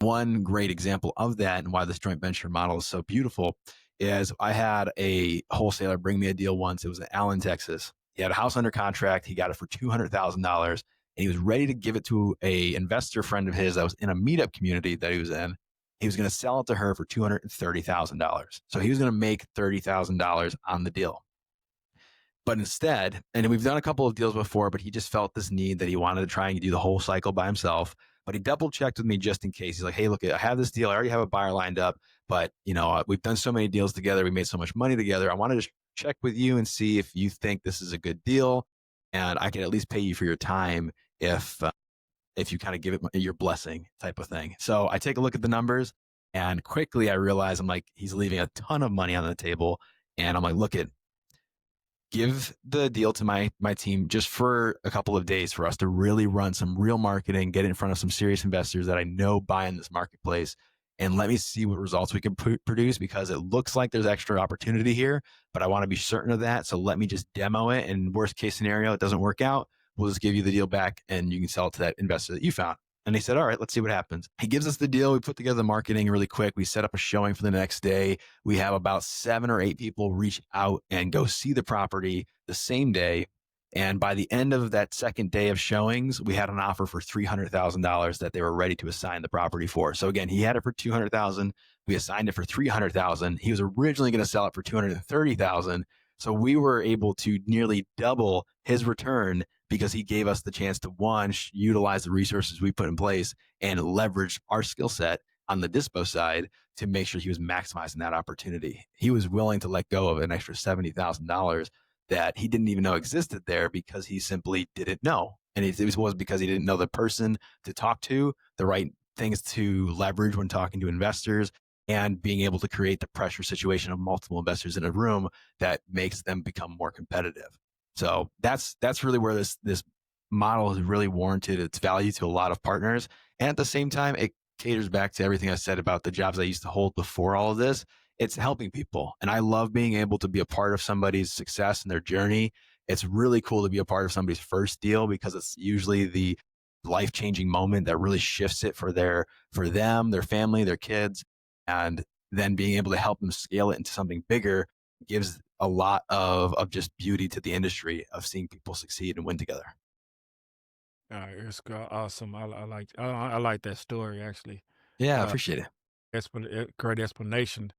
One great example of that and why this joint venture model is so beautiful is I had a wholesaler bring me a deal once. It was in Allen, Texas. He had a house under contract. He got it for $200,000 and he was ready to give it to a investor friend of his that was in a meetup community that he was in. He was going to sell it to her for $230,000. So he was going to make $30,000 on the deal. But instead, and we've done a couple of deals before, but he just felt this need that he wanted to try and do the whole cycle by himself. But he double checked with me just in case. He's like, "Hey, look, I have this deal. I already have a buyer lined up, but we've done so many deals together. We made so much money together. I want to just check with you and see if you think this is a good deal, and I can at least pay you for your time if you kind of give it your blessing, type of thing." So I take a look at the numbers, and quickly I realize I'm like, he's leaving a ton of money on the table, and I'm like, look at give the deal to my team just for a couple of days for us to really run some real marketing, get it in front of some serious investors that I know buy in this marketplace, and let me see what results we can produce because it looks like there's extra opportunity here, but I want to be certain of that. So let me just demo it. And worst case scenario, it doesn't work out. We'll just give you the deal back and you can sell it to that investor that you found. And they said, all right, let's see what happens. He gives us the deal. We put together the marketing really quick. We set up a showing for the next day. We have about 7 or 8 people reach out and go see the property the same day. And by the end of that second day of showings, we had an offer for $300,000 that they were ready to assign the property for. So again, he had it for 200,000. We assigned it for 300,000. He was originally going to sell it for 230,000. So we were able to nearly double his return because he gave us the chance to one, utilize the resources we put in place and leverage our skill set on the dispo side to make sure he was maximizing that opportunity. He was willing to let go of an extra $70,000 that he didn't even know existed there because he simply didn't know. And it was because he didn't know the person to talk to, the right things to leverage when talking to investors, and being able to create the pressure situation of multiple investors in a room that makes them become more competitive. So that's really where this model has really warranted its value to a lot of partners. And at the same time, it caters back to everything I said about the jobs I used to hold before all of this. It's helping people. And I love being able to be a part of somebody's success and their journey. It's really cool to be a part of somebody's first deal because it's usually the life-changing moment that really shifts it for them, their family, their kids, and then being able to help them scale it into something bigger gives a lot of just beauty to the industry of seeing people succeed and win together. It's awesome. I like that story actually. Yeah, I Uh, appreciate it. great explanation.